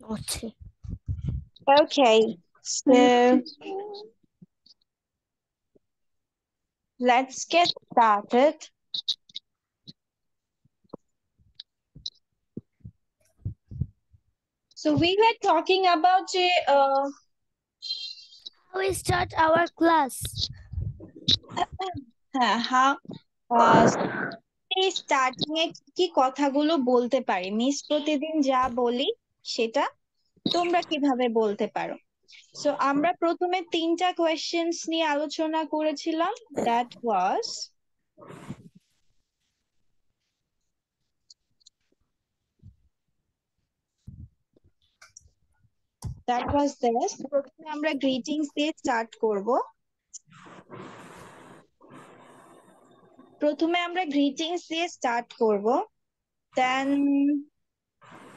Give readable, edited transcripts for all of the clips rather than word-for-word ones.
Okay. Okay, so let's get started. So we were talking about How we start our class? how starting এ কি কথাগুলো বলতে পারি, miss প্রতিদিন যা বলি সেটা তোমরা কিভাবে বলতে পারো। সো আমরা প্রথমে 3টা কোয়েশ্চেন্স নিয়ে আলোচনা করেছিলাম। That was this. প্রথমে আমরা গ্রিটিংস দিয়ে স্টার্ট করব। দেন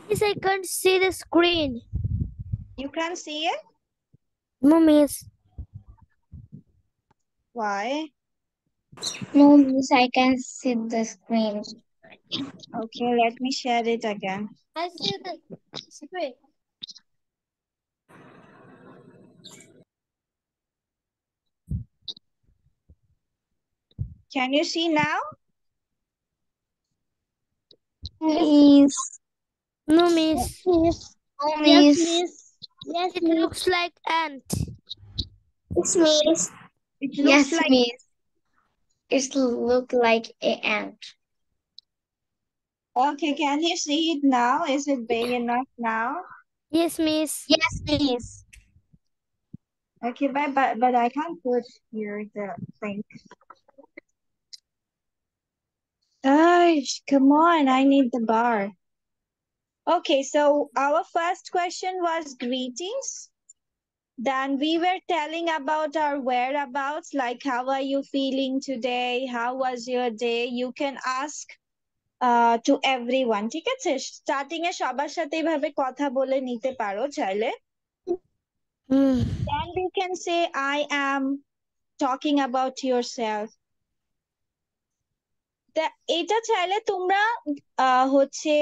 Miss, I can't see the screen. you can see it. No, Miss. Why? No, Miss, I can see the screen. Okay, let me share it again. I see the screen. Can you see now? Miss. No, Miss. Miss. Oh, Yes, Miss. Miss. Yes, It Miss. looks like ant. It's Miss. It looks Yes, like Miss. It look like an ant. okay. Can you see it now? Is it big enough now? Yes, Miss. Yes, Miss. Okay, but I can't put here the thing. Gosh, come on, I need the bar. Okay, so our first question was greetings. Then we were telling about our whereabouts, like how are you feeling today? How was your day? You can ask to everyone. ঠিক আছে? Starting এ সবার সাথে এইভাবে কথা বলে নিতে পারো চাইলে। Then we can say I am talking about yourself. এটা চাইলে তোমরা হচ্ছে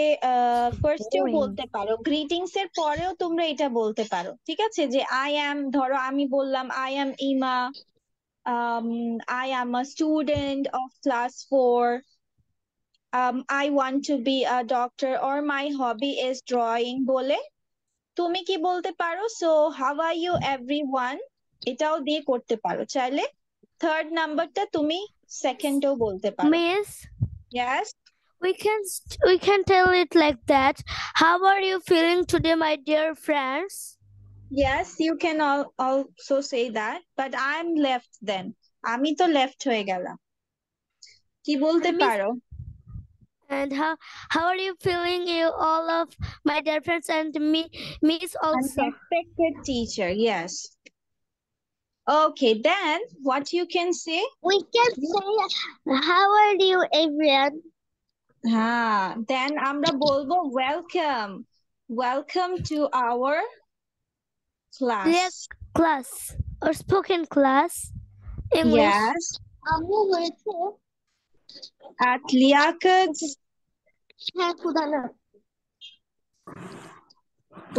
ফার্স্টেও বলতে পারো, গ্রিটিংস এর পরেও তোমরা এটা বলতে পারো। ঠিক আছে, যে আই অ্যাম, ধরো আমি বললাম আই অ্যাম ইমা, I am a student of class 4. I want to be a doctor or my hobby is drawing বলে তুমি কি বলতে পারো, so how are you everyone, এটাও দিয়ে করতে পারো চাইলে। থার্ড নাম্বারটা তুমি সেকেন্ডেও বলতে পারো। Miss, Yes. we can tell it like that. How are you feeling today, my dear friends? Yes, you can also say that, but I'm left then. আমি তো left হয়ে গেলাম। কি বলতে And Miss, পারো? and how are you feeling, you all of my dear friends and me, Miss also. Unexpected teacher, yes. Okay, then what you can say? We can say, how are you, everyone? Then আমরা বলবো welcome. Welcome to our class. Class or spoken class English. Yes. At Liakat's.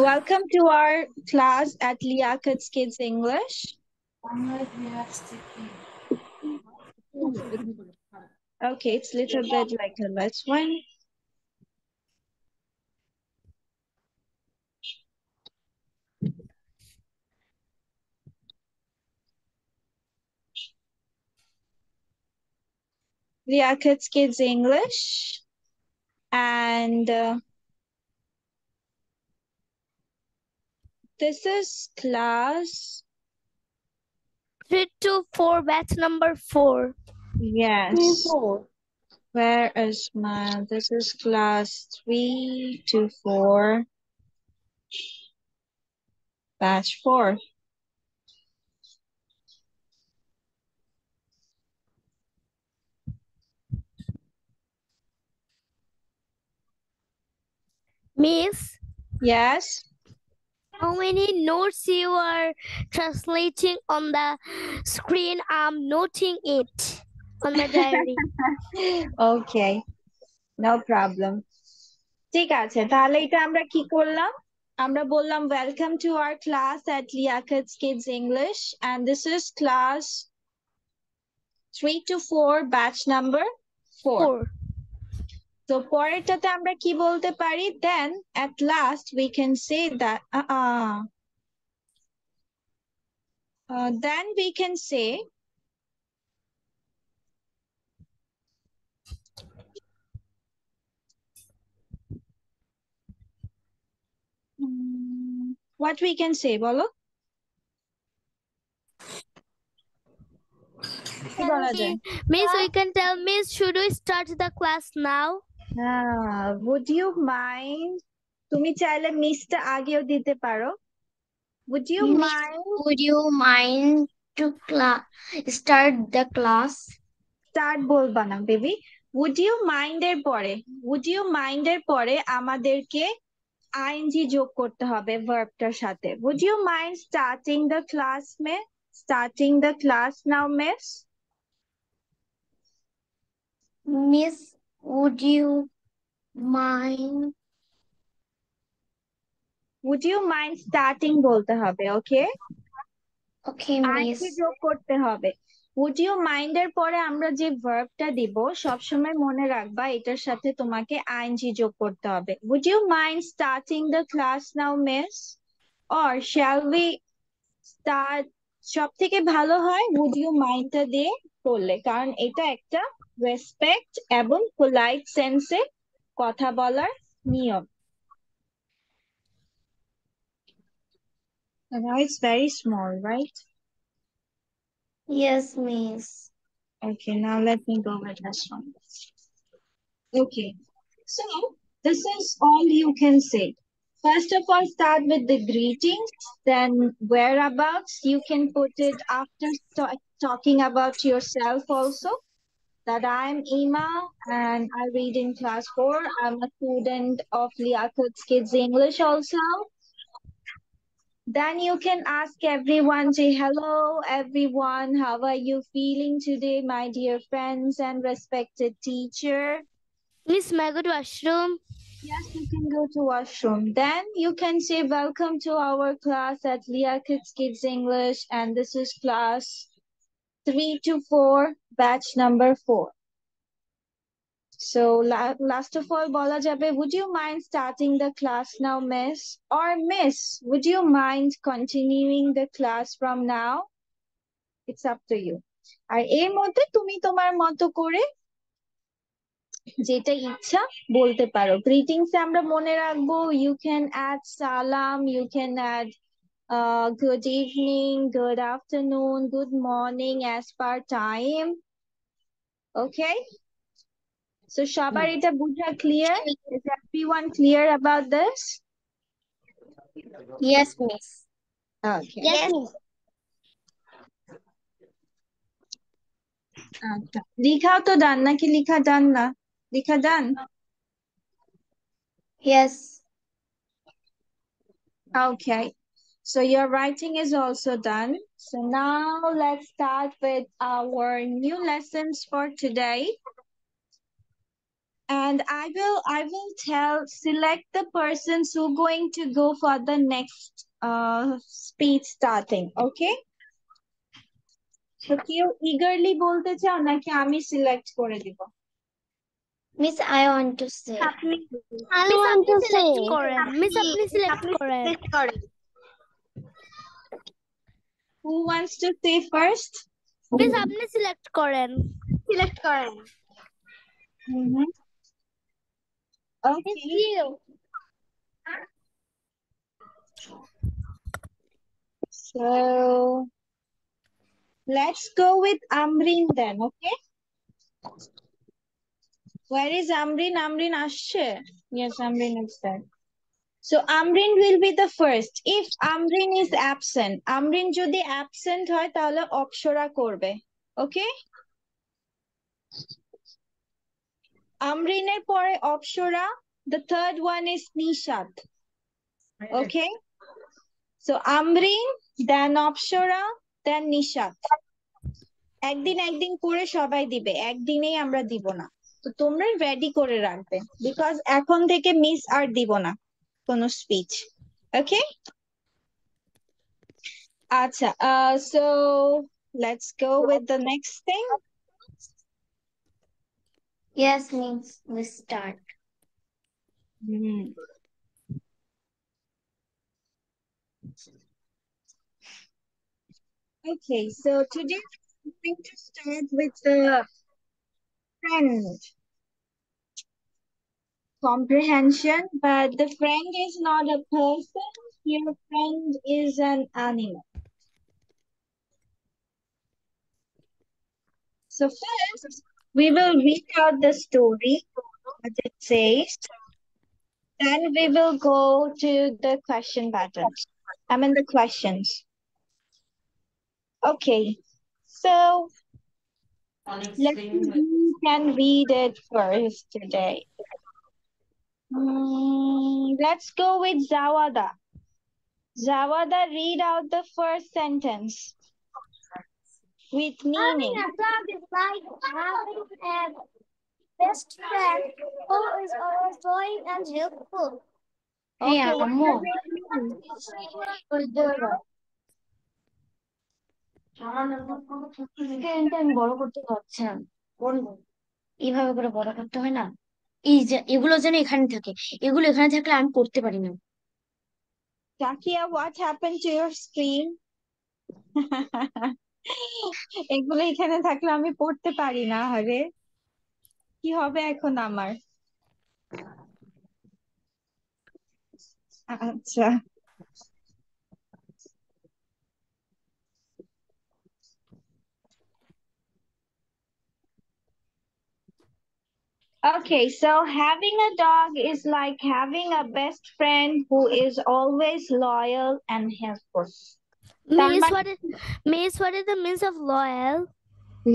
Welcome to our class at Liakat's Kids English. Okay, it's a little bit like a less one. Liakat's Kids English. And this is class 3 to 4, batch number 4. Yes. Where is my, this is class 3 to 4, batch 4. Miss, Yes. how many notes you are translating on the screen? I'm noting it on my diary. Okay, no problem. ঠিক আছে, তাহলে এটা আমরা কি করলাম? আমরা বললাম welcome to our class at Liakat's Kids English and this is class 3 to 4 batch number 4. 4. তো পরেরটাতে আমরা কি বলতে পারি? Then at last we can say that then we can say what we can say বলো কি বলা যায়? Miss, we can tell Miss, should we start the class now? Would you mind? তুমি চাইলে মিসটা আগেও দিতে পারো। Would you Miss, mind? would you mind to start the class? Start বলবা না বেবি। Would you mind এর পরে would you mind এর পরে আমাদেরকে ing যোগ করতে হবে ভার্বটার সাথে। Would you mind starting the class miss? Starting the class now miss? Miss, would you mind? Would you mind starting বলতে হবে, okay? Okay, ing Miss. যোগ করতে হবে। Would you mind এর পরে আমরা যে ভার্বটা দিব সবসময় মনে রাখবা এটার সাথে তোমাকে ing যোগ করতে হবে। Would you mind starting the class now miss? Or shall we start? সব থেকে ভালো হয় would you mind টা দিয়ে করলে, কারণ এটা একটা রেসপেক্ট এবং পোলাইট সেন্সে কথা বলার নিয়ম। Now it's very small, right? Yes, Miss. Okay, now let me go with this one. Okay, so this is all you can say. First of all, start with the greetings, then whereabouts. You can put it after talking about yourself also. That I'm Ima and I read in class 4. I'm a student of Liakat's Kids English also. Then you can ask everyone, say hello everyone, how are you feeling today, my dear friends and respected teacher? Miss, may I go to washroom? Yes, you can go to washroom. Then you can say welcome to our class at Liakat's Kids English and this is class 3 to 4 batch number 4. So last of all bola jabe, would you mind starting the class now miss? Or miss, would you mind continuing the class from now? It's up to you. আর এর মধ্যে তুমি তোমার মতো করে যেটা ইচ্ছা বলতে পারো। গ্রিটিংস আমরা মনে রাখবো you can add salam, you can add good evening, good afternoon, good morning as per time. Okay? So সবার এটা বুঝা clear? Is everyone clear about this? Yes, Miss. Okay. Yes, Miss. আচ্ছা লিখাও তো ডান নাকি লিখা ডান না? লিখা ডান? Yes. Okay. So your writing is also done. So now let's start with our new lessons for today. And I will select the persons who are going to go for the next speech starting. Okay? So কেউ eagerly বলতে চাও নাকি আমি select করে দিব? Miss, I want to say. I want to say. Miss, আপনি select করেন। Who wants to say first? Miss, আপনি select করেন। Okay. So let's go with Amreen then, okay? Where is Amreen? Amreen আসছে? Yes, Amreen is there. So Amreen will be the first. If Amreen is absent, Amreen যদি absent হয় তাহলে অক্ষরা করবে। Okay? Amreenের পরে Akshara, the third one is Nishat. Okay? So Amreen, then Akshara, then Nishat. একদিন করে সবাই দিবে, একদিনেই আমরা দিব না। তো তোমরা রেডি করে রাখবে, বিকজ এখন থেকে মিস আর দিব না কোনো speech. Okay? Acha, so let's go with the next thing. Yes, means we start. Hmm. Okay, so today I'm going to start with the friend comprehension, but the friend is not a person. Your friend is an animal. So first, we will read out the story, what it says. Then we will go to the question patterns. I mean the questions. Okay, so let's see who can read it first today. Let's go with Zawada. Zawada, read out the first sentence with meaning. Having a dog is like having a best friend who is always loyal and helpful. Hey, Okay, what আম্মু, does it mean? স্ক্রিনটা আমি বড় করতে পারছি না। বলবো এইভাবে করে বড় করতে হয় না। এই যে এগুলো যেন এখানে থাকে, এগুলো এখানে থাকলে আমি পড়তে পারি না। Takia, what happened to your screen? এগুলো এখানে থাকলে আমি পড়তে পারি না, আরে কি হবে এখন আমার? আচ্ছা, okay, so having a dog is like having a best friend who is always loyal and helpful. তার Miss, মানে what is the means of loyal?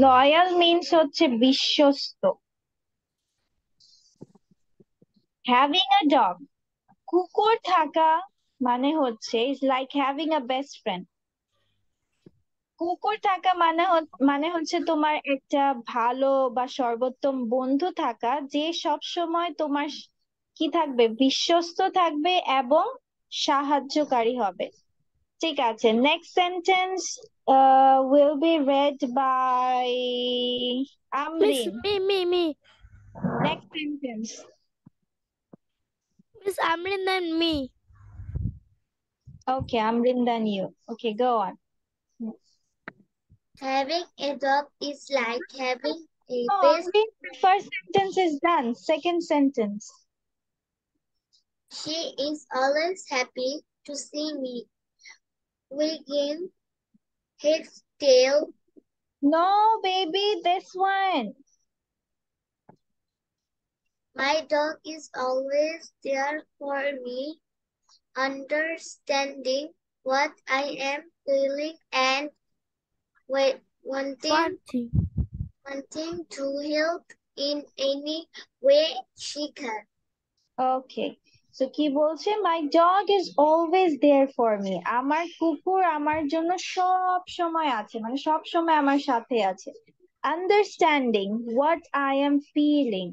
loyal means হচ্ছে বিশ্বস্ত। Having a dog, কুকুর থাকা মানে হচ্ছে is like having a best friend. কুকুর থাকা মানে হচ্ছে তোমার একটা ভালো বা সর্বোত্তম বন্ধু থাকা, যে সব সময় তোমার কি থাকবে, বিশ্বস্ত থাকবে এবং সাহায্যকারী হবে। ঠিক আছে, next sentence will be read by Miss, Amrin. me. Next sentence. Miss Amrin than me. Okay, Amrin, then you. Okay, go on. Having a dog is like having a Oh, best. Amrin, the first sentence is done. Second sentence. She is always happy to see me. Wagging his tail. No, baby, this one. My dog is always there for me, understanding what I am feeling and wanting to help in any way she can. Okay. So কি বলছে? My dog is always there for me. আমার কুকুর আমার জন্য সব সময় আছে, মানে সব সময় আমার সাথে আছে। Understanding what I am feeling.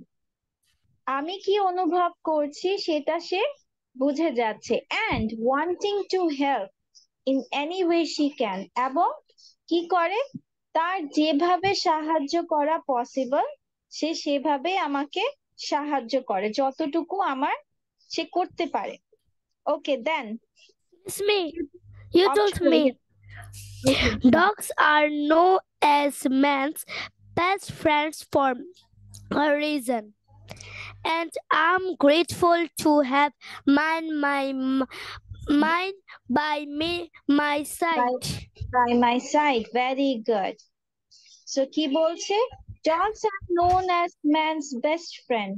আমি কি অনুভব করছি সেটা সে বুঝে যাচ্ছে। And wanting to help in any way she can. এবং কি করে? তার যেভাবে সাহায্য করা পসিবল সে সেভাবে আমাকে সাহায্য করে, যতটুকু আমার সে করতে পারে। Okay, then It's me. You told optional. me. Okay. Dogs are known as man's best friends for a reason. And I'm grateful to have mine by my side. By my side. Very good. So কি বলছে? Dogs are known as man's best friend.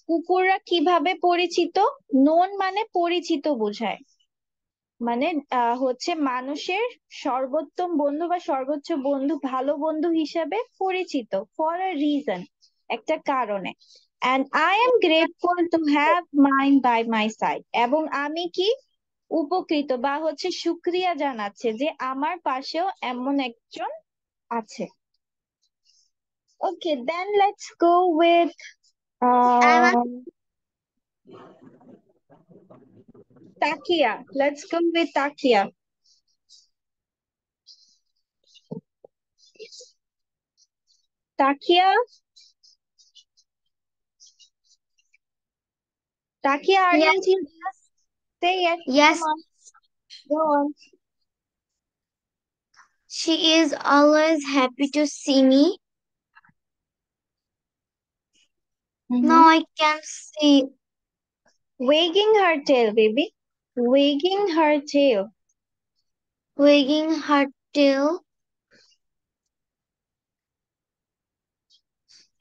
কুকুররা কিভাবে পরিচিত? known মানে পরিচিত বোঝায়। মানে হচ্ছে মানুষের সর্বোত্তম বন্ধু বা সর্বোচ্চ বন্ধু, ভালো বন্ধু হিসেবে পরিচিত for a reason, একটা কারণে। And I am grateful to have mine by my side. এবং আমি কি উপকৃত বা হচ্ছে শুকরিয়া জানাচ্ছে যে আমার পাশেও এমন একজন আছে। Okay, then let's go with Takia. Let's go with Takia. Takia. Takia, are Yes, you here? Say it. yes, Come on. Go on. she is always happy to see me. Now I can see Wagging her tail, baby. Wagging her tail. wagging her tail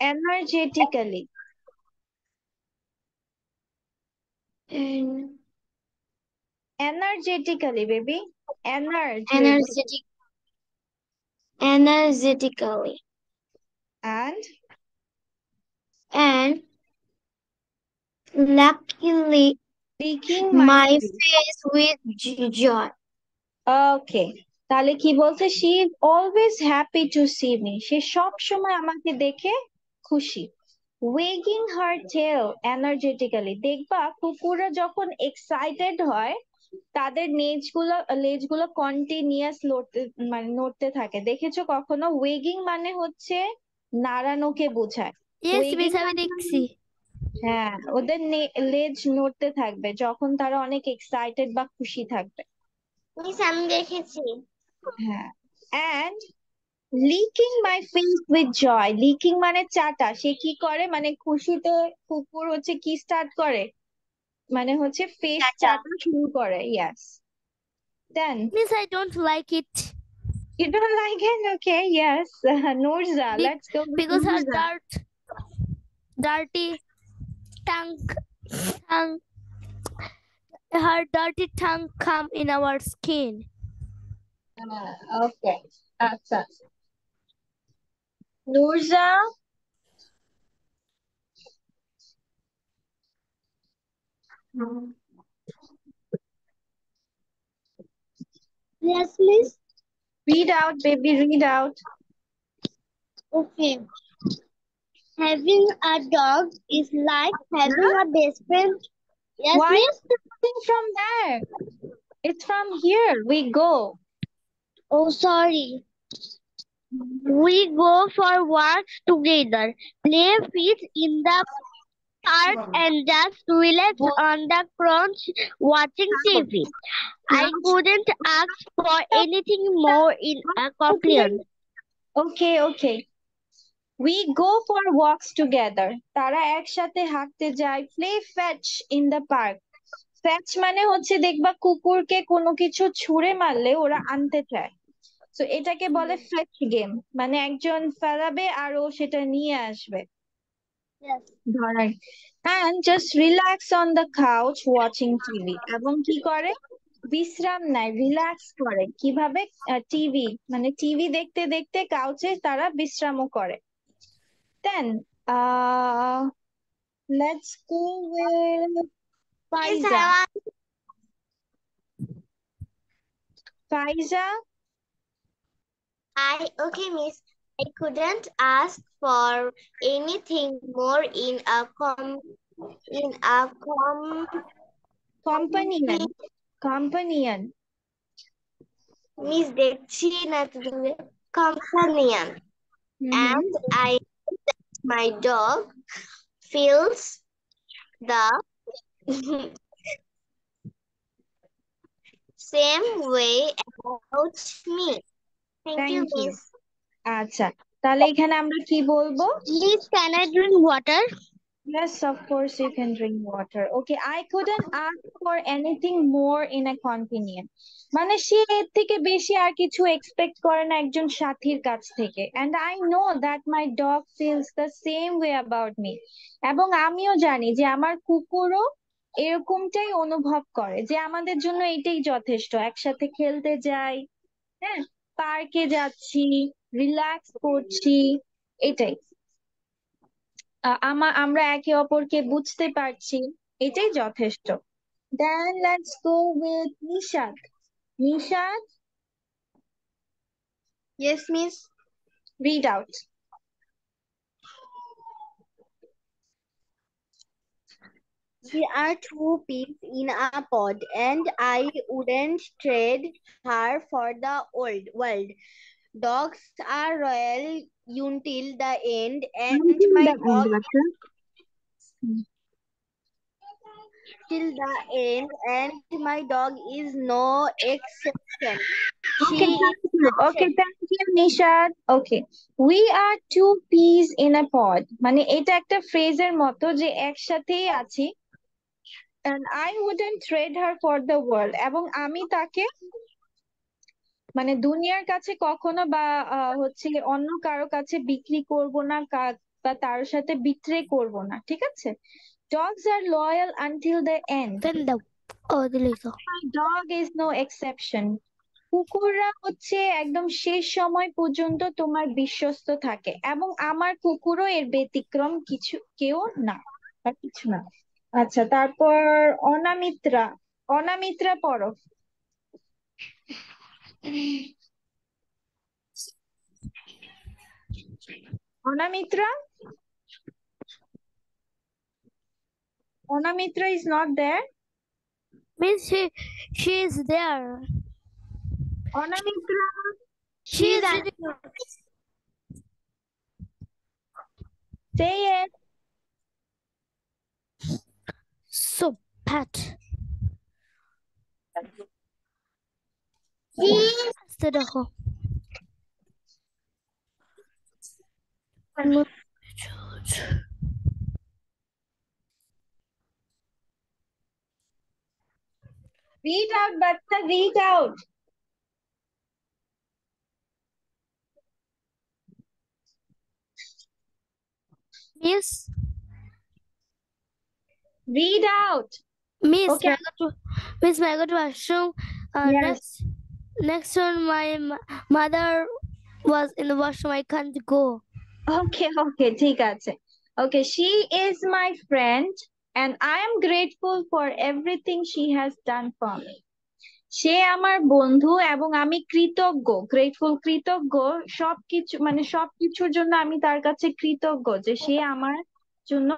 Energetically. and Energetically, baby. energetic, energetically. And And luckily, licking my my face. face with joy. ওকে, তাহলে কি বলছে? She is always happy to see me. সে সব সময় আমাকে দেখে খুশি। Wagging her tail energetically. দেখবা কুকুররা যখন এক্সাইটেড হয় তাদের লেজগুলো কন্টিনিউয়াস নড়তে থাকে। দেখেছো কখনো? ওয়েগিং মানে হচ্ছে নাড়ানোকে বোঝায়। Yes, ওয়েগিং miss, আমি দেখছি। হ্যাঁ, ওদের লেজ নড়তে থাকবে যখন তারা অনেক এক্সাইটেড বা খুশি থাকবে। মিস আমি দেখেছি। হ্যাঁ, and licking my face with joy. Licking মানে চাটা। সে কি করে? মানে খুশিতে কুকুর হচ্ছে কি স্টার্ট করে? মানে হচ্ছে ফেস টাটা। চাটা শুরু করে। ইয়াস। দেন Miss, I don't like it you don't like it? Okay, yes. Nurza, be- let's go with because her Nurza. dirty tongue, her dirty tongue come in our skin. Okay, আচ্ছা। Nurza, Yes, miss. read out, baby, read out. Okay. Having a dog is like having Huh? a best friend. Yes, Why miss. are you reading from there? It's from here. We go. Oh, sorry. We go for walks together, play fish in the park, and just relax on the couch watching TV. I couldn't ask for anything more in a companion. Okay, okay. We go for walks together. তারা একসাথে হাঁটতে যায়। Play fetch in the park. Fetch মানে হচ্ছে দেখবা কুকুরকে কোনো কিছু ছুঁড়ে মারলে ওরা আনতে চায়। তো এটাকে বলে ফেচ গেম। মানে একজন ফেলাবে আর ও সেটা নিয়ে আসবে। Yes. ধরার। And just relax on the couch watching TV. এবং কি করে? বিশ্রাম নেয়, রিল্যাক্স করে। কিভাবে? টিভি, মানে টিভি দেখতে দেখতে কাউচে তারা বিশ্রামও করে। Then let's go with Miss, Faiza. Faiza, okay, miss. I couldn't ask for anything more in a companion. Companion. miss দেখছি না তো দূরে companion. And I my dog feels the same way about me. Thank you, Thank you. miss. আচ্ছা, তাহলে এখানে আমরা কি বলবো? Please, can I drink water? Yes, of course you can drink water. Okay, I couldn't ask for anything more in a companion. মানে সে এর থেকে বেশি আর কিছু এক্সপেক্ট করে না একজন সাথীর কাছ থেকে। And I know that my dog feels the same way about me. এবং আমিও জানি যে আমার কুকুরও এরকমটাই অনুভব করে, যে আমাদের জন্য এটাই যথেষ্ট। একসাথে খেলতে যাই, হ্যাঁ, পার্কে যাচ্ছি, রিল্যাক্স করছি, এটাই। আমরা একে অপরকে বুঝতে পারছি, এটাই যথেষ্ট। Then let's go with Nishad. Nishad, Yes, miss. read out. We are two peas in a pod, and I wouldn't trade her for the old world. Dogs are royal until the end, and Until my the end, dog বাচ্চা। till the end, and my dog is no exception. Okay, She is thank you. Okay, perfect. thank you, Nishad. Okay, we are two peas in a pod. মানে এটা একটা ফ্রেজের মতো যে একসাথেই আছি and I wouldn't trade her for the world এবং আমি তাকে মানে দুনিয়ার কাছে কখনো বা হচ্ছে অন্য কারো কাছে বিক্রি করব না বা তার সাথে বিট্রে করব না, ঠিক আছে? Dogs are loyal until the end. Then the oh, দিলেই তো। My dog is no exception. কুকুররা হচ্ছে একদম শেষ সময় পর্যন্ত তোমার বিশ্বস্ত থাকে এবং আমার কুকুরও এর ব্যতিক্রম কেউ না বা কিছু না। আচ্ছা, তারপর অনামিত্রা। অনামিত্রা পড়ো। অনামিত্রা? Onamitra is not there. Means she is there. Onamitra, She is there. reading. Say it. So pat. আস্তে দেখো। Read out, bacha, read out. Miss Read out. Miss Okay. may I go to washroom? Yes. Next one, my mother was in the washroom. I can't go. Okay, ঠিক আছে. Okay, she is my friend and I am grateful for everything she has done for me. সে আমার বন্ধু এবং আমি কৃতজ্ঞ, grateful, কৃতজ্ঞ সবকিছু, মানে সবকিছুর জন্য আমি তার কাছে কৃতজ্ঞ যে সে আমার জন্য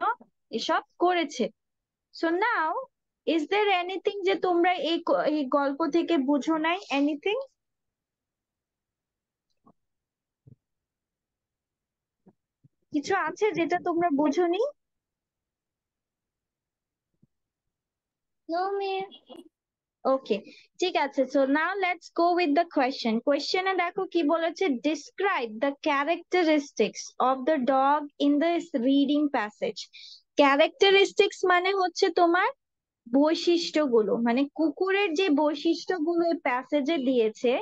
এসব করেছে। So now, is there anything যে তোমরা এই গল্প থেকে বুঝো নাই? Anything? কিছু আছে যেটা তোমরা বুঝোনি? No, ma'am. Okay, ঠিক আছে। So now let's go with the question. Question এ দেখো কি বলেছে, describe the characteristics of the dog in this reading passage. Characteristics মানে হচ্ছে তোমার বৈশিষ্ট্যগুলো, মানে কুকুরের যে বৈশিষ্ট্যগুলো এই প্যাসেজে দিয়েছে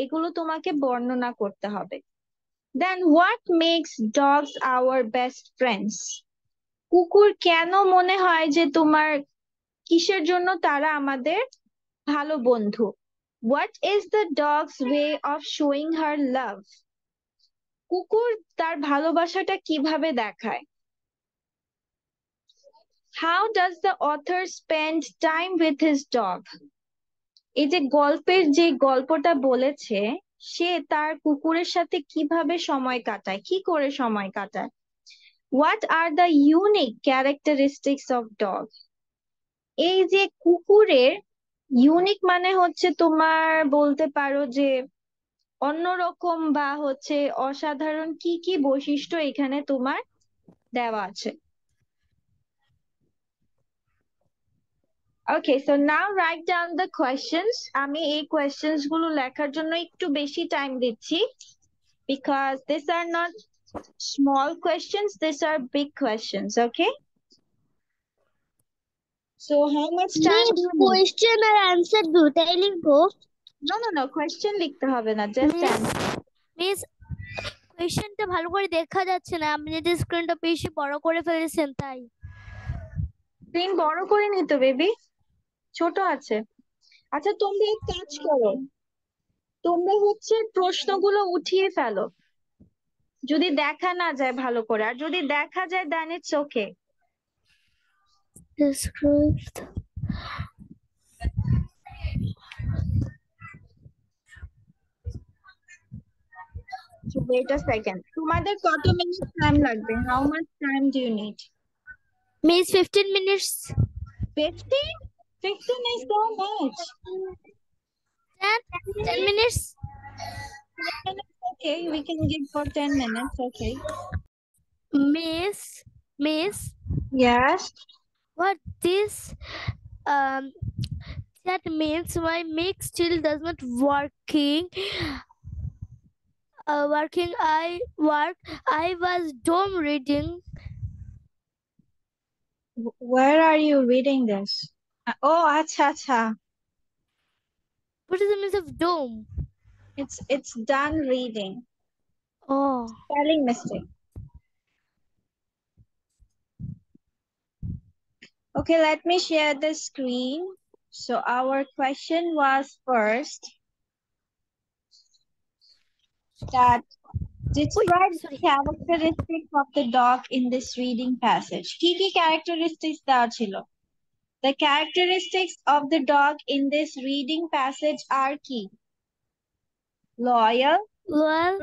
এগুলো তোমাকে বর্ণনা করতে হবে। Then what makes dogs our best friends? কুকুর কেন মনে হয় যে তোমার, কিসের জন্য তারা আমাদের ভালো বন্ধু? What is the dog's way of showing her love? কুকুর তার ভালোবাসাটা কিভাবে দেখায়? How does the author spend time with his dog? এই যে গল্পের যে গল্পটা বলেছে সে তার কুকুরের সাথে কিভাবে সময় কাটায়, কি করে সময় কাটায়? What are the unique characteristics of dog? এই যে কুকুরের ইউনিক মানে হচ্ছে তোমার বলতে পারো যে অন্যরকম বা হচ্ছে অসাধারণ কি কি বৈশিষ্ট্য এখানে তোমার দেওয়া আছে। Okay, so now write down the questions. আমি এই questions গুলো লেখার জন্য একটু বেশি টাইম দিচ্ছি because these are not small questions, these are big questions, okay? So how much time do you need? Question R answer দুটাই লিখবো? No, question লিখতে হবে না, just answer. মিস কোয়েশ্চেনটা ভালো করে দেখা যাচ্ছে না, আপনি যদি স্ক্রিনটা বেশি বড় করে ফেলেছেন তাই। স্ক্রিন বড় করে নি তো বেবি, ছোট আছে। আচ্ছা তোমরা এক কাজ করো, তোমরা হচ্ছে প্রশ্নগুলো উঠিয়ে ফেলো যদি দেখা না যায় ভালো করে, আর যদি দেখা যায় then it's okay. Describe So wait a second. তোমাদের কত মিনিট টাইম লাগবে? How much time do you need? Miss 15 minutes. 50? 15 is so much. 10 minutes. 10 minutes, okay. We can give for 10 minutes, okay. Miss, Yes. what this that means my mic still does not working. I was dome reading. Where are you reading this? Oh, acha. What is the meaning of dome? It's done reading. Oh, Spelling mistake. Okay, let me share the screen. So our question was first that describe the characteristics of the dog in this reading passage. Kiki characteristics দেওয়া ছিল? The characteristics of the dog in this reading passage are key. Loyal, well,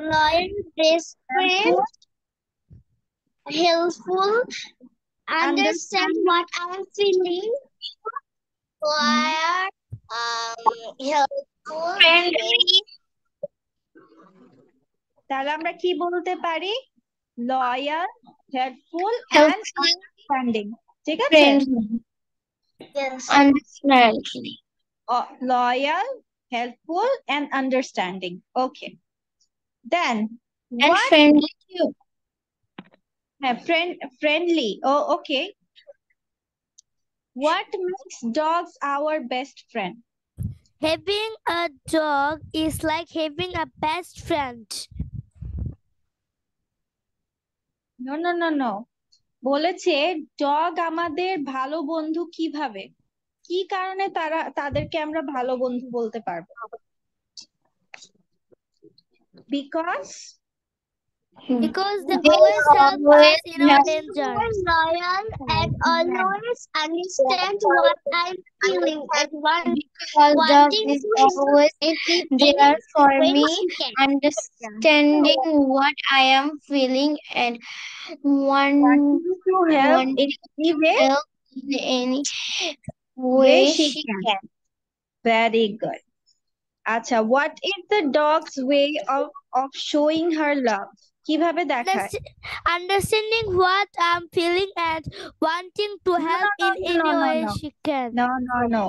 best friend, helpful, understand what I'm feeling, quiet, helpful, friendly. তাহলে আমরা কি বলতে পারি? Loyal, helpful, and understanding. ঠিক আছে? Understanding. Loyal, helpful, and understanding. Okay. Then, And what? friendly too. Friendly. Oh, okay. What makes dogs our best friend? having a dog is like having a best friend. No. বলেছে dog আমাদের ভালো বন্ধু কিভাবে? কি কারণে তাদেরকে আমরা ভালো বন্ধু বলতে পারবো? Because they always help us in our danger. Loyal and always understand what I'm feeling and Because dog is always there for me, understanding what I am feeling and wanting to help want in any way help in any way she can. Very good. Acha, what is the dog's way of showing her love? কিভাবে দেখায়? Understanding what I'm feeling and wanting to help in any way she can. No.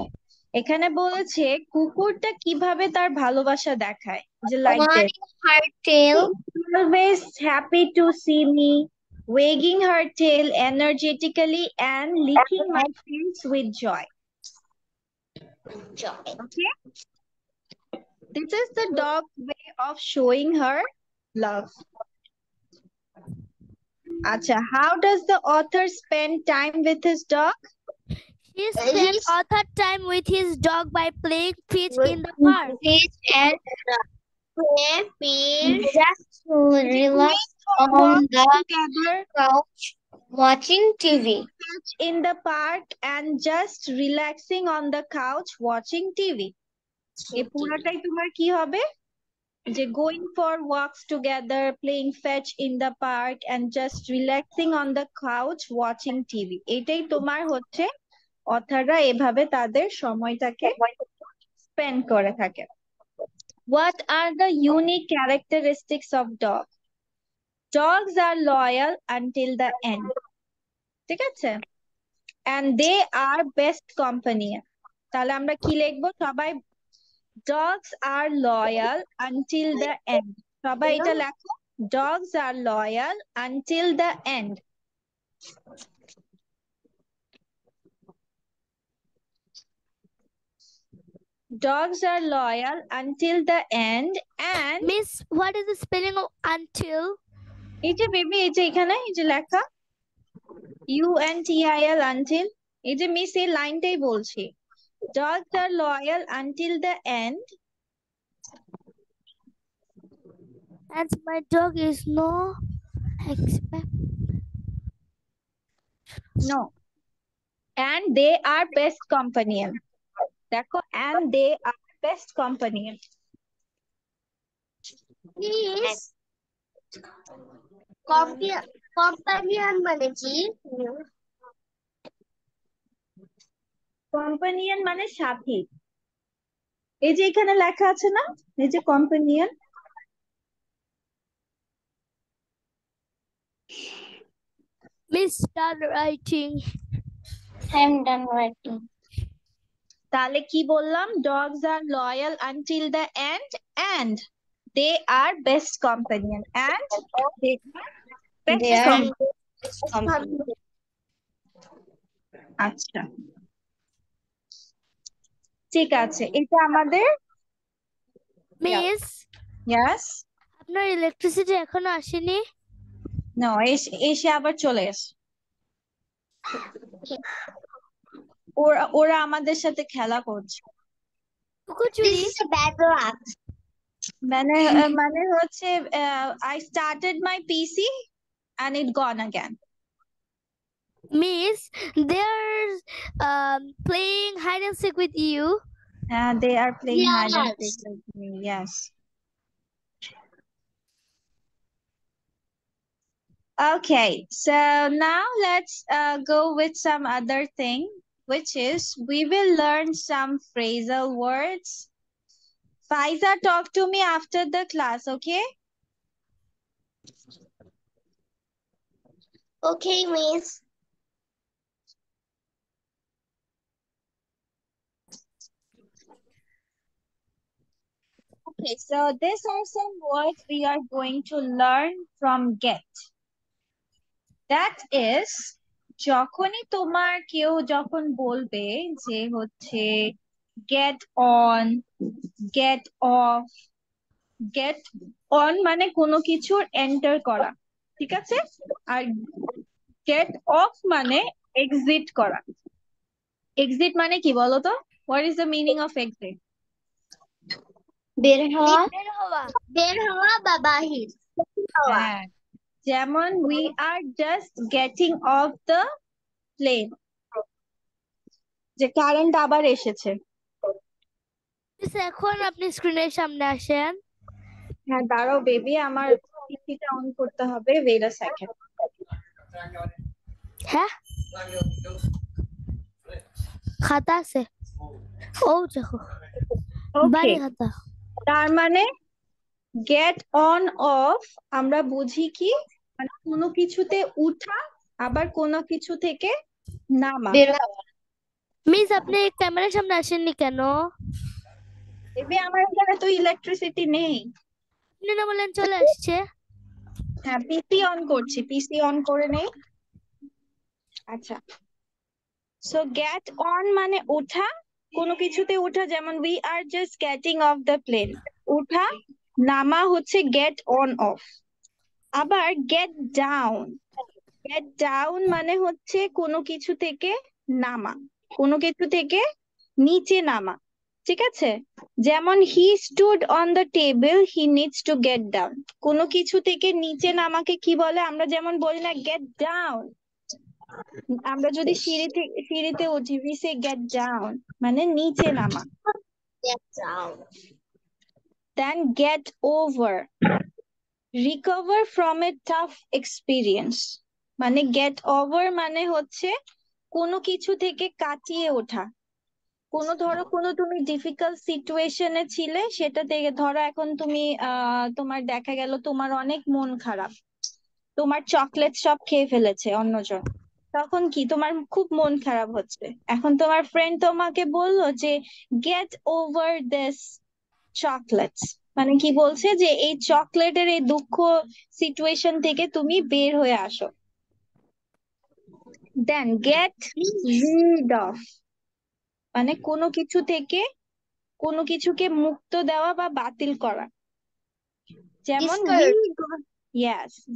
এখানে বলেছে কুকুরটা কিভাবে তার ভালোবাসা দেখায়, যে like this. Her tail. Always happy to see me, wagging her tail energetically and licking my face with joy. Okay? This is the dog's way of showing her love. Acha, how does the author spend time with his dog? He spent author time with his dog by playing fetch in the park. Fish and just relax on the couch watching TV. In the park and just relaxing on the couch watching TV. এই পুরোটাই তোমার কি হবে? যে going for walks together, playing fetch in the park and just relaxing on the couch watching TV. এটাই তোমার হচ্ছে অথররা এভাবে তাদের সময়টাকে স্পেন্ড করে থাকে। What are the unique characteristics of dogs? Dogs are loyal until the end. ঠিক আছে? And they are best companion. তাহলে আমরা কি লিখবো সবাই? Dogs are loyal until the end. সবাই এটা লেখো। Dogs are loyal until the end. Dogs are loyal until the end and Miss, what is the spelling of until? এই যে বেবি এই যে এখানে এই যে লেখা UNTIL until, এই যে মিস এই লাইনটাই বলছি। Dogs are loyal until the end. And my dog is no And they are best companion. দেখো and they are best companion. Please. Companion মানে কি? কম্পানিয়ন মানে সাথী। এই যে এখানে লেখা আছে না, এই যে companion. Miss done writing. I'm done writing. তাহলে কি বললাম? dogs are loyal until the end and they are best companion and they are best They are companion. company. আচ্ছা, ঠিক আছে, এটা আমাদের Miss, ইয়াস। আপনার ইলেকট্রিসিটি এখনো আসেনি? না, এসে আবার চলে আসে। ওরা ওরা আমাদের সাথে খেলা করছে। লুকোচুরি? This is a bad luck. মানে মানে হচ্ছে I started my PC and it gone again. Miss, they're playing hide and seek with you. They are playing hide and Yes. seek with me. Yes. Okay, so now let's go with some other thing, which is we will learn some phrasal words. Faiza, talk to me after the class, okay? Okay, Miss. Okay, so these are some words we are going to learn from get. That is, যখনই তোমার কেউ যখন বলবে যে হচ্ছে get on, get off, get on মানে কোনো কিছুর এন্টার করা, ঠিক আছে? আর get off মানে exit করা। exit মানে কি বলো তো? What is the meaning of exit? বের হওয়া। বের হওয়া। বের হওয়া বা বাহির। হ্যাঁ, যেমন we are just getting off the plane, যে কারেন্ট আবার এসেছে। মিস, এখন আপনি স্ক্রিনের সামনে আসেন। হ্যাঁ, দাঁড়াও বেবি, আমার পিসিটা অন করতে হবে, ওয়েট আ সেকেন্ড। হ্যাঁ, খাতা আছে? ও দেখো, বাড়ি খাতা। তার মানে গেট অন অফ আমরা বুঝি কি, মানে কোনো কিছুতে উঠা আবার কোনো কিছু থেকে নামা। বের হওয়া। মিস, আপনি ক্যামেরার সামনে আসেননি কেন? বেবি আমার এখানে তো ইলেকট্রিসিটি নেই। আপনি না বললেন চলে আসছে? হ্যাঁ, পিসি অন করছি, পিসি অন করে নেই। আচ্ছা, সো গেট অন মানে ওঠা, কোনো কিছুতে ওঠা, যেমন we are just getting off the plane, ওঠা। নামা হচ্ছে গেট অন অফ। আবার গেট ডাউন, গেট ডাউন মানে হচ্ছে কোনো কিছু থেকে নামা, কোনো কিছু থেকে নিচে নামা, ঠিক আছে? যেমন হি stood on the table, he needs to get down. কোনো কিছু থেকে নিচে নামাকে কি বলে? আমরা যেমন বলি না গেট ডাউন, আমরা যদি সিঁড়িতে উঠি we say get down মানে নিচে নামা। Get down. Then get over, recover from a tough experience, মানে get over মানে হচ্ছে কোনো কিছু থেকে কাটিয়ে ওঠা। ধরো কোনো তুমি ডিফিকাল্ট সিচুয়েশনে ছিলে, সেটা থেকে ধরো এখন তুমি তোমার দেখা গেল তোমার অনেক মন খারাপ, তোমার চকলেট সব খেয়ে ফেলেছে অন্যজন, তখন কি তোমার খুব মন খারাপ হচ্ছে, এখন তোমার ফ্রেন্ড তোমাকে বললো যে গেট ওভার দিস চকলেটস, মানে কি বলছে যে এই চকলেটের এই দুঃখ সিচুয়েশন থেকে তুমি বের হয়ে আসো। দেন গেট রিড অফ মানে কোনো কিছু থেকে কোনো কিছুকে মুক্ত দেওয়া বা বাতিল করা, যেমন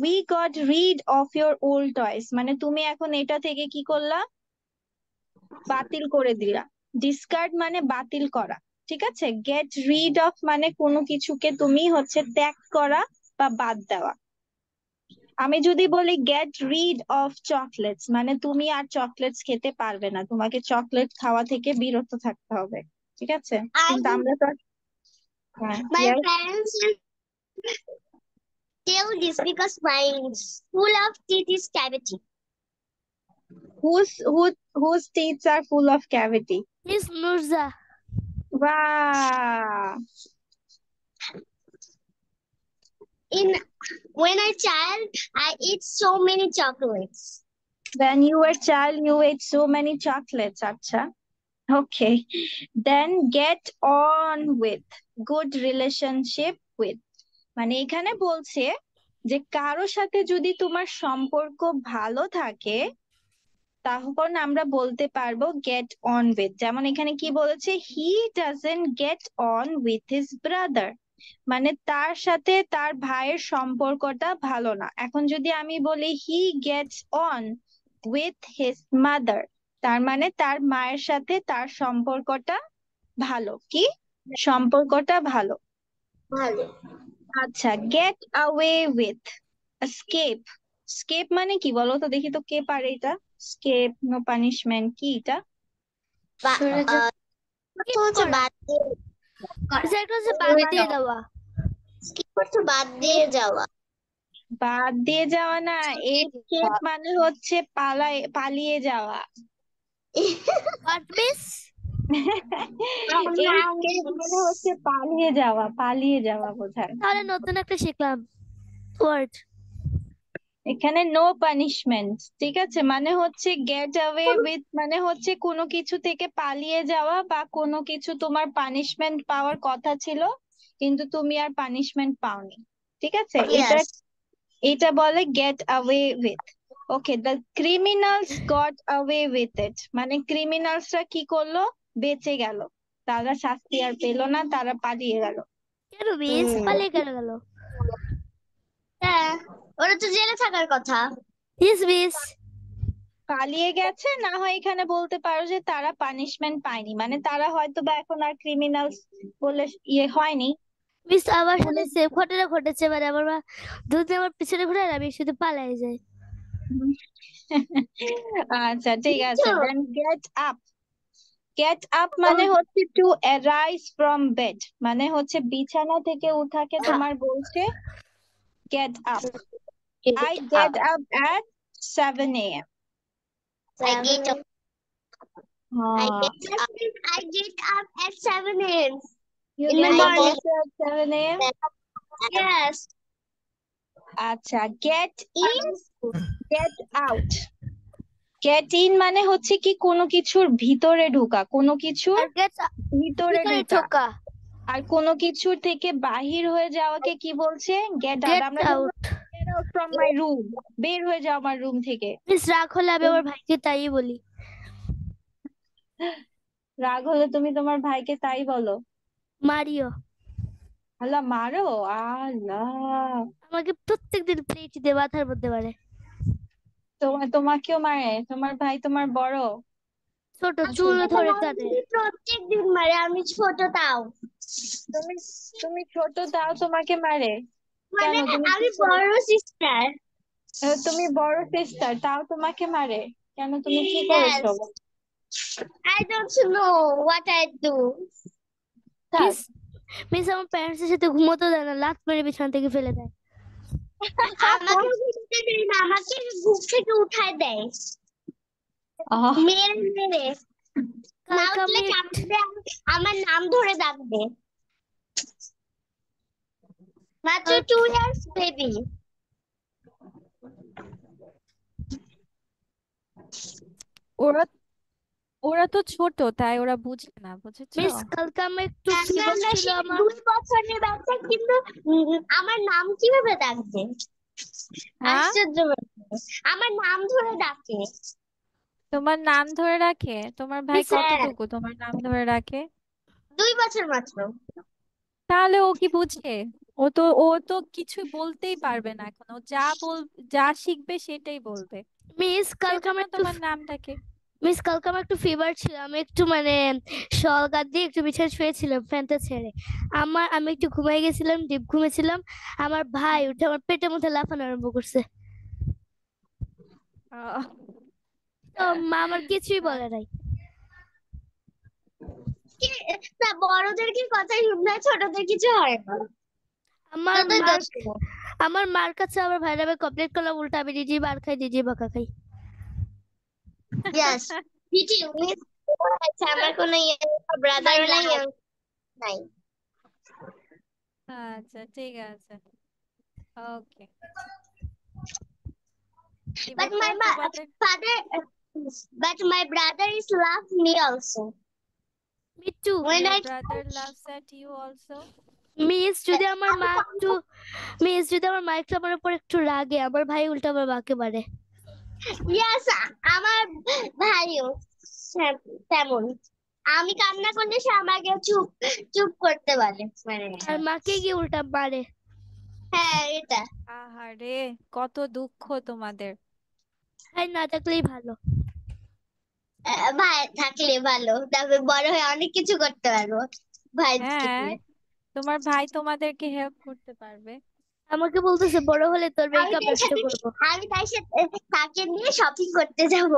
we got rid of your old toys মানে তুমি এখন এটা থেকে কি করলা? বাতিল করে দিলা। ডিসকার্ড মানে বাতিল করা, ঠিক আছে? গেট রিড অফ মানে কোনো কিছুকে তুমি হচ্ছে ত্যাগ করা বা বাদ দেওয়া। আমি যদি বলি গেট রিড অফ চকলেটস মানে তুমি আর চকলেটস খেতে পারবে না, তোমাকে চকলেট খাওয়া থেকে বিরত থাকতে হবে, ঠিক আছে? কিন্তু আমরা তো My parents tell this because my school of teeth is cavity. whose teeth are full of cavity? Miss Nurza. Wow. When I child, I eat so many chocolates. When you were child, you ate so many chocolates. Acha. Okay. Then get on with. Good relationship with. মানে এখানে বলছে যে কারো সাথে যদি তোমার সম্পর্ক ভালো থাকে তখন আমরা বলতে পারবো get on with। যেমন এখানে কি বলেছে, he doesn't get on with his brother, মানে তার সাথে তার ভাইয়ের সম্পর্কটা ভালো না। এখন যদি আমি বলি he gets on with his mother, তার মানে তার মায়ের সাথে তার সম্পর্কটা ভালো। কি সম্পর্কটা ভালো? ভালো। আচ্ছা, get away with, escape। escape মানে কি বলো তো দেখি, তো কে পারে এটা? escape, no punishment, কি এটা? বাদ দিয়ে এটা হচ্ছে বাদ দিয়ে দেওয়া। বাদ দিয়ে যাওয়া। বাদ দিয়ে যাওয়া না, escape মানে হচ্ছে পালিয়ে যাওয়া। What miss? escape মানে হচ্ছে পালিয়ে যাওয়া, পালিয়ে যাওয়া বোঝায়। তাহলে নতুন একটা শিখলাম ওয়ার্ড। এখানে নো পানিশমেন্ট, ঠিক আছে, মানে হচ্ছে গেট অ্যাওয়ে উইথ মানে হচ্ছে কোনো কিছু থেকে পালিয়ে যাওয়া বা কোনো কিছু তোমার পানিশমেন্ট পাওয়ার কথা ছিল কিন্তু তুমি আর পানিশমেন্ট পাওনি, ঠিক আছে, এটা বলে gate away with. Okay, the criminals goat away with it, মানে ক্রিমিনালসরা কি করলো, বেঁচে গেল, তারা শাস্তি আর পেল না, তারা পালিয়ে গেল। কেন মিস পালিয়ে কেন গেল? হ্যাঁ, ওরা তো জেলে থাকার কথা। Yes miss. পালিয়ে গেছে, না হয় এখানে বলতে পারো যে তারা পানিশমেন্ট পায়নি, মানে তারা হয়তো বা এখন আর ক্রিমিনালস বলে ইয়ে হয়নি। মিস আমার সাথে সেম ঘটনা ঘটেছে, মানে আমার মা দুধ আমার পিছনে ঘুরে আর আমি শুধু পালাই যাই। আচ্ছা ঠিক আছে, দেন গেট আপ। গেট আপ মানে হচ্ছে টু অ্যারাইজ ফ্রম বেড, মানে হচ্ছে বিছানা থেকে উঠাকে তোমার বলছে get up. I get up at 7 a.m. I get up at 7 a.m. You in get the up morning. also at 7 a.m. Yes. আচ্ছা, get in, get out। get in মানে হচ্ছে কি কোনো কিছুর ভিতরে ঢোকা, কোনো কিছুর আর গেটস ভিতরে ভিতরে ঢোকা। ঢোকা। আর কোনো কিছু থেকে বাহির হয়ে যাওয়াকে কি বলছে, গেট আউট। গেট আমরা out. Get out from my room, বের হয়ে যাও আমার রুম থেকে। মিস রাগ হলে আমি আমার ভাইকে তাই বলি। রাগ হলে তুমি তোমার ভাইকে তাই বলো? মারিও। আল্লাহ, মারো? আল্লাহ, আমাকে প্রত্যেকদিন প্লেট দিয়ে মাথার মধ্যে মারে। তোমাকেও মারে? তোমার ভাই তোমার বড়? ছোট, চুল ধরে টানে। প্রত্যেকদিন মারে, আমি ছোট তাও। তুমি ছোট তাও তোমাকে মারে? মানে কেন, তুমি আমি বড় সিস্টার। তুমি বড় সিস্টার তাও তোমাকে মারে কেন, তুমি কি করেছো? I don't know what I do. Miss miss আমার প্যারেন্টস এর সাথে ঘুমোতে দেয় না, লাত মেরে বিছানা থেকে ফেলে দেয়। আমাকে ঘুমোতে দেয় না, আমাকে ঘুম থেকে উঠায় দেয় মেরে মেরে। না উঠলে কাঁদবে, আমার নাম ধরে ডাকবে। মাত্র 2 years বেবি। ওরা তো ছোট, তাই ওরা বুঝে না, বুঝেছো? মিস কালকে আমার একটু ফিভার ছিল, আমার 2 বছরের বাচ্চা কিন্তু আমার নাম কিভাবে ডাকবে? আশ্চর্য ব্যাপার। আমার নাম ধরে ডাকে। তোমার নাম ধরে রাখে? তোমার ভাই কতটুকু তোমার নাম ধরে রাখে? 2 বছর মাত্র। তাহলে ও কি বুঝে? ও তো কিছু বলতেই পারবে না এখন, ও যা শিখবে সেটাই বলবে। মিস কালকে আমার একটু তোমার নামটাকে মিস কালকে আমার একটু ফিভার ছিল, আমি একটু মানে শল গাদ দিয়ে একটু বিছানা শুয়েছিলাম ফ্যানটা ছেড়ে। আমি একটু ঘুমাই গেছিলাম, ডিপ ঘুমেছিলাম, আমার ভাই উঠে আমার পেটের মধ্যে লাফানো আরম্ভ করছে। তো মা আমার কিছুই বলে নাই। না, বড়দের কি কথাই শুনলে, ছোটদের কিছু হয় না। আমার মার কাছে আমার ভাইরা ভাই কমপ্লেট করলাম, উল্টা আমি নিজেই মার খাই, নিজেই বকা খাই। Yes. Pretty miss হয়েছে আমার কোনো ব্রাদার নাই নাই। আচ্ছা ঠিক আছে, ওকে। But এবার তোমাদের father, but my brother is love me also. Me too. When your I brother laughs at you also. Miss যদি আমার মা একটু মিস যদি আমার মা একটু আমার উপর একটু রাগে, আমার ভাই উল্টা আমার মাকে মারে। yes, আমার ভাইও তেমন। আমি কান্না করলে সে আমাকে চুপ চুপ করতে বলে মানে। আর মাকে গিয়ে উল্টা মারে। হ্যাঁ এটা আহারে, কত দুঃখ তোমাদের। ভাই না থাকলেই ভালো। ভাই থাকলে ভালো, তবে বড় হয়ে অনেক কিছু করতে পারবো ভাই হ্যাঁ, থাকলে। তোমার ভাই তোমাদেরকে হেল্প করতে পারবে। আমাকে বলতেছে বড় হলে তোর আমি মেকআপ তার নষ্ট সাথে করবো। তাকে নিয়ে শপিং করতে যাব।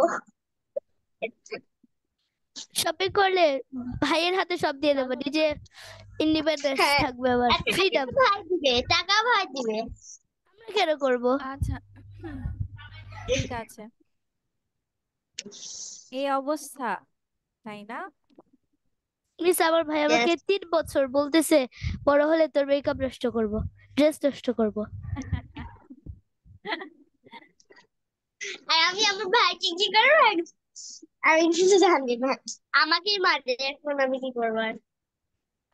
শপিং করলে ভাইয়ের হাতে সব দিয়ে দেবো, নিজে ইন্ডিপেন্ডেন্স হ্যাঁ থাকবে, আবার আর টাকা ফ্রিডম। তো ভাই দিবে, টাকা ভাই দিবে। আমরা কেন করবো? আচ্ছা, ঠিক আছে, এই অবস্থা, তাই না? মিস আমার ভাই আমাকে 3 বছর বলতেছে বড় হলে তোর মেকআপ নষ্ট করবো, ড্রেস নষ্ট করবো। আর আমি আমার ভাইকে কি করবো আমি কিছু জানি না, আমাকেই মারবে, এখন আমি কি করবো আর?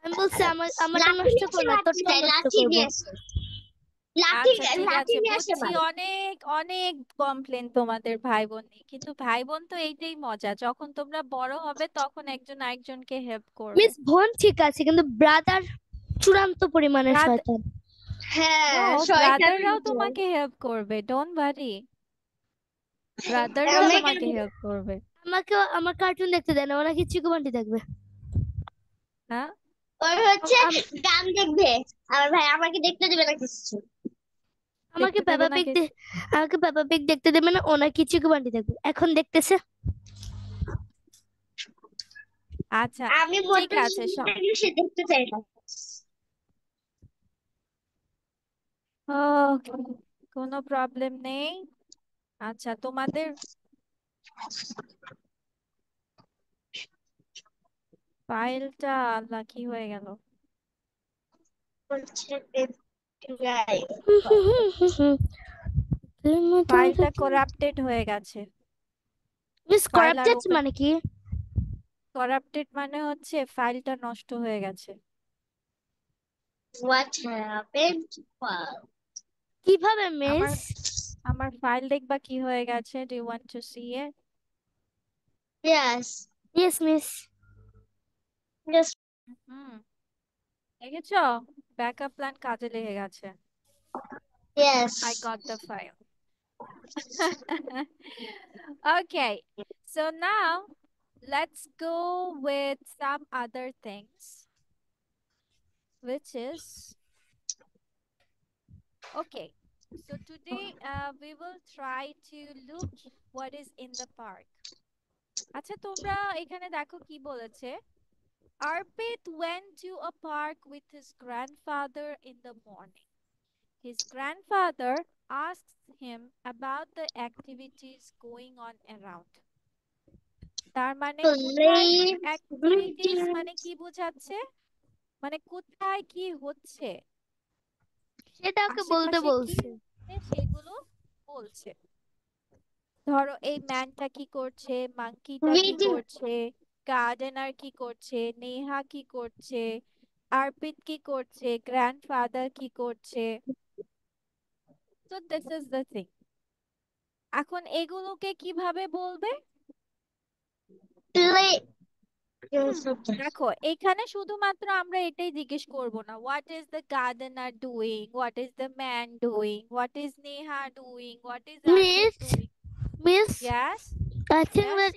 আমি বলছি আমারটা লাঠি নষ্ট নিয়ে কর এসে না, মারতে তোরটাও চাই, নষ্ট লাঠি করবো। নিয়ে এসে লাঠি আচ্ছা ঠিক লাঠি আছে, নিয়ে এসে বুঝছি, মারে। অনেক অনেক কমপ্লেন তোমাদের ভাই বোন নিয়ে, কিন্তু ভাই বোন তো এইটাই মজা, যখন তোমরা বড় হবে তখন একজন আরেকজনকে হেল্প করবে। মিস বোন ঠিক আছে, কিন্তু ব্রাদার চূড়ান্ত পরিমাণের শয়তান। হ্যাঁ নো, শয়তান ব্রাদাররাও তোমাকে হেল্প করবে, ডোন্ট ওয়ারি, ব্রাদাররাও আমাকে তোমাকে হেল্প করবে। আমাকে আমার কার্টুন দেখতে দেয় না, ওনাকে চিকু বান্টি দেখবে। হ্যাঁ, ওর হচ্ছে গান দেখবে, আমার ভাই আমাকে দেখতে দেবে না কিছু। আমাকে দেখতে দেবে না আমাকে পেপা পিগ দেখতে দেবে না, ওনাকে চিকু বান্টি দেখবে, এখন দেখতেছে। আচ্ছা আমি ঠিক বলতে আছে, সে দেখতে চাই না। ওকে, কোনো প্রবলেম নেই। আচ্ছা তোমাদের ফাইলটা, আল্লাহ কি হয়ে গেল? ফাইলটা করাপ্টেড হয়ে গেছে। মিস ফাইল আর করাপ্টেড ওপেন, মানে কি? করাপ্টেড মানে হচ্ছে ফাইলটা নষ্ট হয়ে গেছে। What happened? কিভাবে আমার মিস? আমার ফাইল দেখবা কি হয়ে গেছে, do you want to see it? Yes. Yes miss. Yes. Hmm, দেখেছো, ব্যাকআপ প্ল্যান কাজে লেগে গেছে। Yes. I got the file. Okay, so now let's go with some other things, which is okay. So today we will try to look what is in the park. আচ্ছা তোমরা এখানে দেখো কি বলেছে, Arpit went to a park with his grandfather in the morning. His grandfather asked him about the activities going on around. তার মানে কোথায় activities মানে কি বোঝাচ্ছে, মানে কোথায় কি হচ্ছে, সেটা ওকে বলতে আশেপাশে কি বলছে। হচ্ছে সেগুলো বলছে। ধরো এই ম্যানটা কি করছে, মাংকিটা কি Reading. করছে, গার্ডেনার কি করছে, নেহা কি করছে, আরপিত কি করছে, গ্র্যান্ডফাদার কি করছে। তো দিস ইজ দ্য থিং। এখন এগুলোকে কিভাবে বলবে? Play. দেখো এখানে শুধুমাত্র আমরা এটাই জিজ্ঞেস করব না, what is the gardener doing, what is the man doing, what is Neha doing, what is Arpit miss doing. Miss Yes, I think yes, that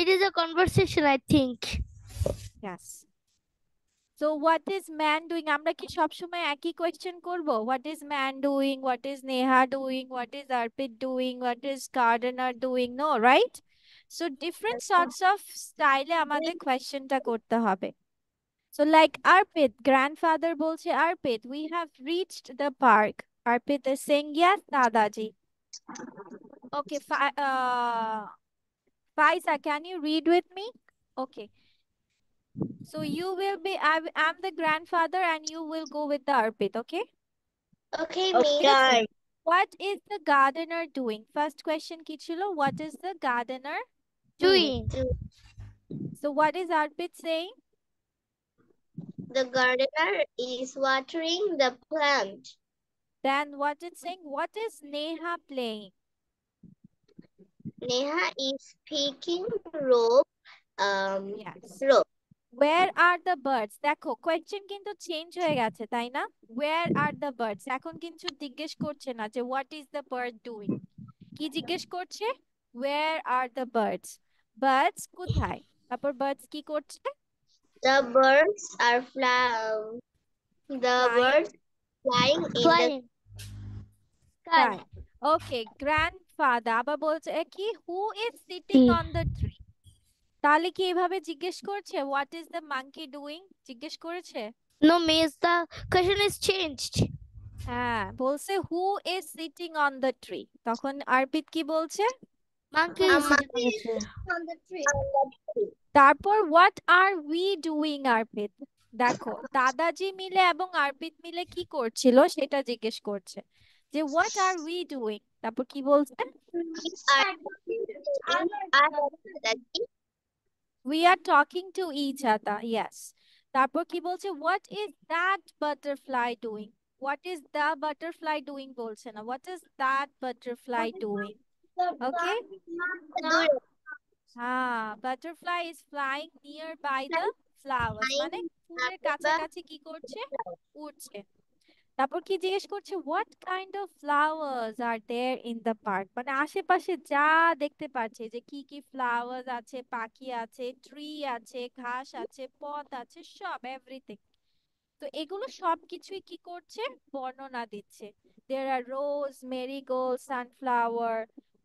it is a conversation, I think. yes. So what is man doing? আমরা কি সবসময় একই question করব? What is man doing? What is Neha doing? What is Arpit doing? What is Gardener doing? No, right? So different sorts of style এ আমাদের কোয়েশ্চেনটা করতে হবে। So like Arpit, grandfather বলছে Arpit, we have reached the park. Arpit is saying yes, Dadaji. Okay, Faiza, can you read with me? Okay. So you will be, I'm the grandfather and you will go with the Arpit, okay? Okay, ঠিক Miss. আছে? What is the gardener doing? First question কি ছিল? What is the gardener doing? Doing. So what is Arpit saying? The gardener is watering the plant. Then what is saying? What is Neha playing? Neha is picking rope. Yes. Rope. Where are the birds? দেখো question কিন্তু change হয়ে গেছে তাই না? Where are the birds? এখন কিন্তু জিজ্ঞেস করছে না যে what is the bird doing? কি জিজ্ঞেস করছে? Where are the birds? Birds কোথায়? তারপর birds কি করছে? The birds are Flying. birds flying in the Flying. Sky. Fine. Okay, grandfather আবার বলছে কি who is sitting on the tree? তাহলে কি এভাবে জিজ্ঞেস করছে what is the monkey doing? জিজ্ঞেস করেছে? No, miss, the question is changed. হ্যাঁ বলছে who is sitting on the tree? তখন আরপিত কি বলছে? Monkey is sitting on the tree. on the tree. তারপর what are we doing আরপিত? দেখো দাদাজি মিলে এবং আরপিত মিলে কি করছিল সেটা জিজ্ঞেস করছে যে what are we doing? তারপর কি বলছে? We are talking to each other. Yes. তারপর কি বলছে what is that butterfly doing? What is the butterfly doing বলছে না what is that butterfly doing? Okay. Butterfly is flying nearby the flowers. মানে ফুলের কাছাকাছি কি করছে? উড়ছে। তারপর কি জিজ্ঞেস করছে what kind of flowers are there in the park? মানে আশেপাশে যা দেখতে পাচ্ছে যে কি কি flowers আছে, পাখি আছে, ট্রি আছে, ঘাস আছে, পথ আছে, সব এভরিথিং। তো এগুলো সবকিছুই কি করছে? বর্ণনা দিচ্ছে। There are rose, marigold, sunflower.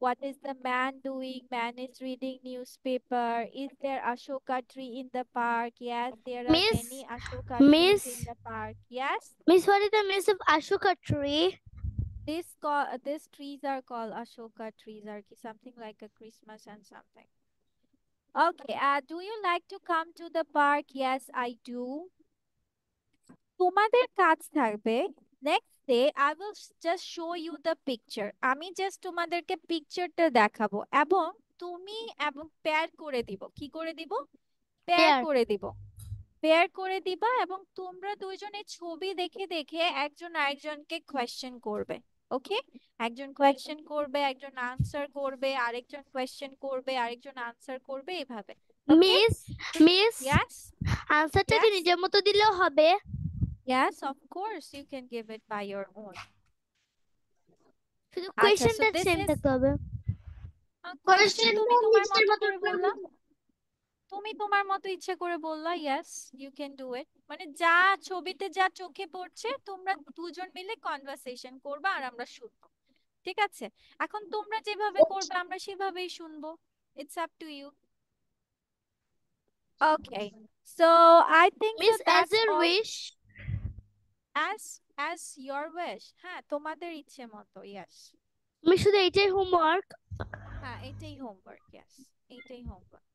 What is the man doing? Man is reading newspaper. Is there Ashoka tree in the park? Yes, there are Miss, many Ashoka trees in Miss, the park. Yes. miss, what is the miss of Ashoka tree? These trees are called Ashoka trees, or something like a Christmas and something. Okay. Do you like to come to the park? Yes, I do. তোমাদের কাজ থাকবে next day I will just show you the picture. আমি just তোমাদেরকে পিকচারটা দেখাবো এবং তুমি এবং পেয়ার করে দিব। কি করে দিব? Pair Pair. করে দিব। পেয়ার করে দিবা এবং তোমরা দুইজনে ছবি দেখে দেখে একজন আরেকজনকে কোয়েশ্চেন করবে। ওকে? একজন কোয়েশ্চেন করবে, একজন আনসার করবে, আরেকজন কোয়েশ্চেন করবে, আরেকজন আনসার করবে, এভাবে। ওকে? Miss, ইয়েস আনসারটা কি Yes. নিজের মতো দিলেও হবে? Yes, of course, you can give it by your own. শুধু আচ্ছা, so কোয়েশ্চেনটা this সেম is থাকতে হবে। question তুমি তোমার মতো করে বললা। তুমি তোমার মতো ইচ্ছে করে বললা। Yes, you can do it. মানে যা ছবিতে যা চোখে পড়ছে তোমরা দুজন মিলে কনভারসেশন করবা আর আমরা শুনবো। ঠিক আছে? এখন তোমরা যেভাবে করবে আমরা সেভাবেই শুনবো। It's up to you. Okay. So I think so miss as that's your all. wish. As your wish. হ্যাঁ তোমাদের ইচ্ছে মতো। Yes. আমি শুধু এইটাই হোমওয়ার্ক। হ্যাঁ এটাই হোমওয়ার্ক। Yes, এটাই homework.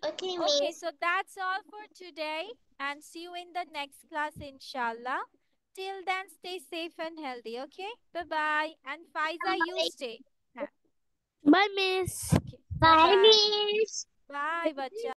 Okay, Okay, Miss. so that's all for today and see you in the next class inshallah. Till then stay safe and healthy, okay? Bye bye. And Faiza you stay. Bye miss. Okay. Bye, Bye. Miss. Bye bacha.